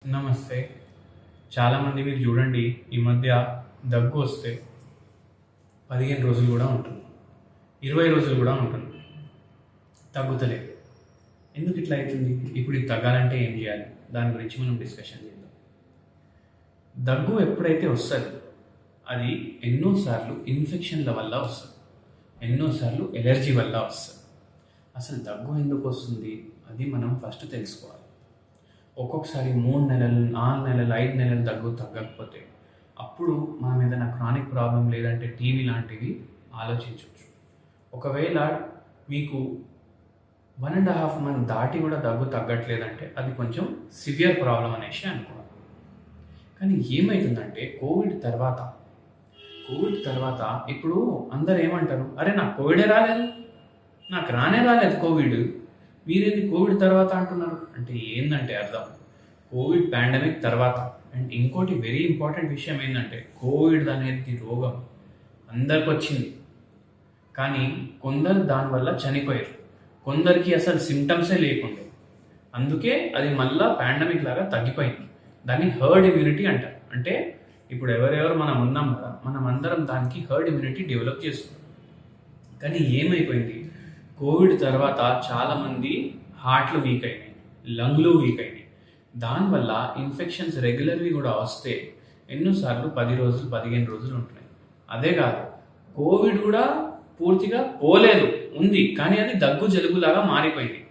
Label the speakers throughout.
Speaker 1: నమస్తే. చాలామంది మీరు చూడండి, ఈ మధ్య దగ్గు వస్తే 15 రోజులు కూడా ఉంటుంది, 20 రోజులు కూడా ఉంటుంది, తగ్గుతలేదు. ఎందుకు ఇట్లా అవుతుంది? ఇప్పుడు ఇది తగ్గాలంటే ఏం చేయాలి? దాని గురించి మనం డిస్కషన్ చేద్దాం. దగ్గు ఎప్పుడైతే వస్తుంది, అది ఎన్నోసార్లు ఇన్ఫెక్షన్ల వల్ల వస్తుంది, ఎన్నోసార్లు ఎలర్జీ వల్ల వస్తుంది. అసలు దగ్గు ఎందుకు వస్తుంది అది మనం ఫస్ట్ తెలుసుకోవాలి. ఒక్కొక్కసారి 3 నెలలు, 4 నెలలు, 5 నెలలు దగ్గు తగ్గకపోతే అప్పుడు మనం ఏదైనా క్రానిక్ ప్రాబ్లం లేదంటే టీబీ లాంటివి ఆలోచించవచ్చు. ఒకవేళ మీకు 1.5 మంత్ దాటి కూడా దగ్గు తగ్గట్లేదంటే అది కొంచెం సివియర్ ప్రాబ్లం అనేసి అనుకోవాలి. కానీ ఏమవుతుందంటే కోవిడ్ తర్వాత ఇప్పుడు అందరు ఏమంటారు, అరే నాకు కోవిడే రాలేదు, నాకు రాలేదు కోవిడ్, మీరేంది కోవిడ్ తర్వాత అంటున్నారు అంటే ఏంటంటే అర్థం కోవిడ్ పాండమిక్ తర్వాత. అండ్ ఇంకోటి వెరీ ఇంపార్టెంట్ విషయం ఏంటంటే కోవిడ్ అనేది రోగం అందరికి వచ్చింది, కానీ కొందరు దానివల్ల చనిపోయారు, కొందరికి అసలు సిమ్టమ్సే లేకుండే, అందుకే అది మళ్ళా పాండమిక్ లాగా తగ్గిపోయింది. దాన్ని హర్డ్ ఇమ్యూనిటీ అంటారు. అంటే ఇప్పుడు ఎవరెవరు మనం ఉన్నాం కదా, మనం అందరం దానికి హర్డ్ ఇమ్యూనిటీ డెవలప్ చేసుకున్నాం. కానీ ఏమైపోయింది, కోవిడ్ తర్వాత చాలామంది హార్ట్లు వీక్ అయినాయి, లంగ్లు వీక్ అయినాయి. దానివల్ల ఇన్ఫెక్షన్స్ రెగ్యులర్వి కూడా వస్తే ఎన్నోసార్లు 10 రోజులు 15 రోజులు ఉంటున్నాయి. అదే కాదు, కోవిడ్ కూడా పూర్తిగా పోలేదు, ఉంది, కానీ అది దగ్గు జలుబులాగా మారిపోయింది.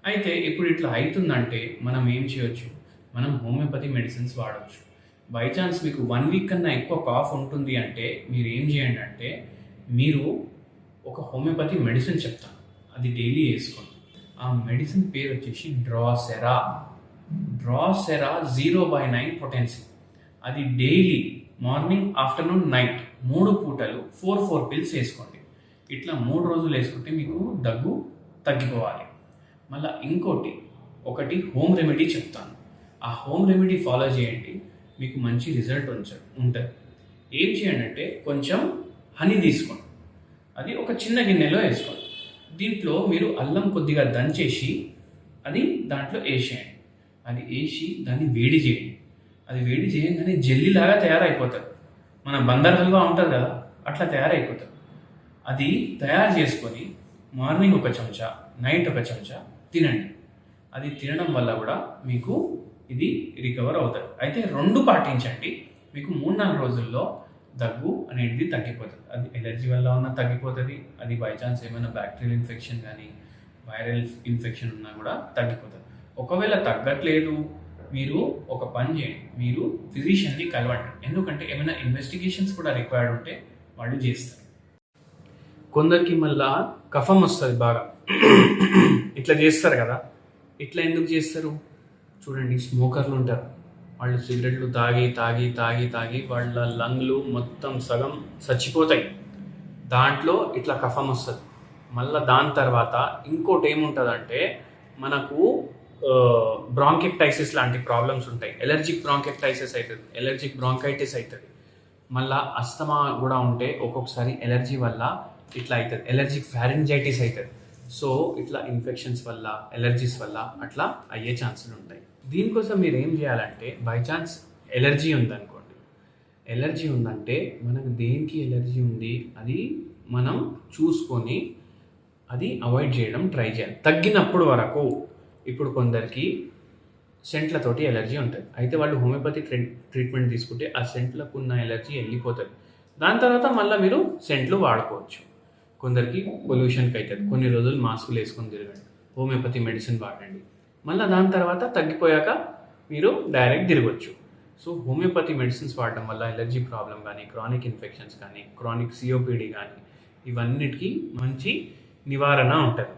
Speaker 1: అయితే ఇప్పుడు ఇట్లా అవుతుందంటే మనం ఏం చేయొచ్చు, మనం హోమియోపతి మెడిసిన్స్ వాడవచ్చు. బై ఛాన్స్ మీకు 1 వీక్ కన్నా ఎక్కువ కాఫ్ ఉంటుంది అంటే మీరు ఏం చేయండి అంటే మీరు ఒక హోమియోపతి మెడిసిన్ చెప్తాను, అది డైలీ వేసుకోండి. ఆ మెడిసిన్ పేరు వచ్చేసి డ్రాసెరా 0/9 పొటెన్సీ. అది డైలీ మార్నింగ్, ఆఫ్టర్నూన్, నైట్ 3 పూటలు 4 పిల్స్ వేసుకోండి. ఇట్లా 3 రోజులు వేసుకుంటే మీకు దగ్గు తగ్గిపోవాలి. మళ్ళీ ఒకటి హోమ్ రెమెడీ చెప్తాను, ఆ హోమ్ రెమెడీ ఫాలో చేయండి, మీకు మంచి రిజల్ట్ ఉంటుంది. ఏం చేయండి అంటే కొంచెం హనీ తీసుకోండి, అది ఒక చిన్న గిన్నెలో వేసుకోండి. దీంట్లో మీరు అల్లం కొద్దిగా దంచేసి అది దాంట్లో వేసేయండి. అది వేసి దాన్ని వేడి చేయండి. అది వేడి చేయగానే జెల్లీలాగా తయారైపోతుంది, మన బందర్ హల్వా ఉంటుంది కదా, అట్లా తయారైపోతుంది. అది తయారు చేసుకొని మార్నింగ్ 1 చెంచా, నైట్ 1 చెంచా తినండి. అది తినడం వల్ల కూడా మీకు ఇది రికవర్ అవుతుంది. అయితే 2 పాటించండి, మీకు 3-4 రోజుల్లో దగ్గు అనేది తగ్గిపోతుంది. అది ఎలర్జీ వల్ల ఉన్న తగ్గిపోతుంది, అది బై ఛాన్స్ ఏమైనా బ్యాక్టీరియల్ ఇన్ఫెక్షన్ కానీ వైరల్ ఇన్ఫెక్షన్ ఉన్నా కూడా తగ్గిపోతుంది. ఒకవేళ తగ్గట్లేదు, మీరు ఒక పని చేయండి, మీరు ఫిజిషియన్ని కలవండి. ఎందుకంటే ఏమైనా ఇన్వెస్టిగేషన్స్ కూడా రిక్వైర్డ్ ఉంటే వాళ్ళు చేస్తారు. కొందరికి మళ్ళా కఫం వస్తుంది బాగా, ఇట్లా చేస్తారు కదా. ఇట్లా ఎందుకు చేస్తారు చూడండి, స్మోకర్లు ఉంటారు, వాళ్ళు సిగరెట్లు తాగి వాళ్ళ లంగ్లు మొత్తం సగం చచ్చిపోతాయి, దాంట్లో ఇట్లా కఫం వస్తుంది. మళ్ళీ దాని తర్వాత ఇంకోటి ఏముంటుందంటే మనకు బ్రాంకెక్టైసిస్ లాంటి ప్రాబ్లమ్స్ ఉంటాయి, ఎలర్జిక్ బ్రాంకెక్టైసిస్ అవుతుంది, ఎలర్జిక్ బ్రాంకైటిస్ అవుతుంది. మళ్ళీ అస్తమా కూడా ఉంటే ఒక్కొక్కసారి ఎలర్జీ వల్ల ఇట్లా అవుతుంది, ఎలర్జిక్ ఫ్యారింజైటిస్ అవుతుంది. సో ఇట్లా ఇన్ఫెక్షన్స్ వల్ల, ఎలర్జీస్ వల్ల అట్లా అయ్యే ఛాన్సులు ఉంటాయి. దీనికోసం మీరు ఏం చేయాలంటే బై ఛాన్స్ ఎలర్జీ ఉందనుకోండి, ఎలర్జీ ఉందంటే మనకు దేనికి ఎలర్జీ ఉంది అది మనం చూసుకొని అది అవాయిడ్ చేయడం ట్రై చేయాలి తగ్గినప్పుడు వరకు. ఇప్పుడు కొందరికి సెంట్లతోటి ఎలర్జీ ఉంటుంది, అయితే వాళ్ళు హోమియోపతి ట్రీట్మెంట్ తీసుకుంటే ఆ సెంట్లకు ఉన్న ఎలర్జీ వెళ్ళిపోతుంది. దాని తర్వాత మళ్ళీ మీరు సెంట్లు వాడుకోవచ్చు. కొందరికి పొల్యూషన్కి అవుతుంది, కొన్ని రోజులు మాస్కులు వేసుకొని తిరగండి, హోమియోపతి మెడిసిన్ వాడండి, మళ్ళీ దాని తర్వాత తగ్గిపోయాక మీరు డైరెక్ట్ తిరగచ్చు. సో హోమియోపతి మెడిసిన్స్ వాడడం వల్ల ఎలర్జీ ప్రాబ్లం కానీ, క్రానిక్ ఇన్ఫెక్షన్స్ కానీ, క్రానిక్ సిఓపిడి కానీ ఇవన్నిటికీ మంచి నివారణ ఉంటుంది.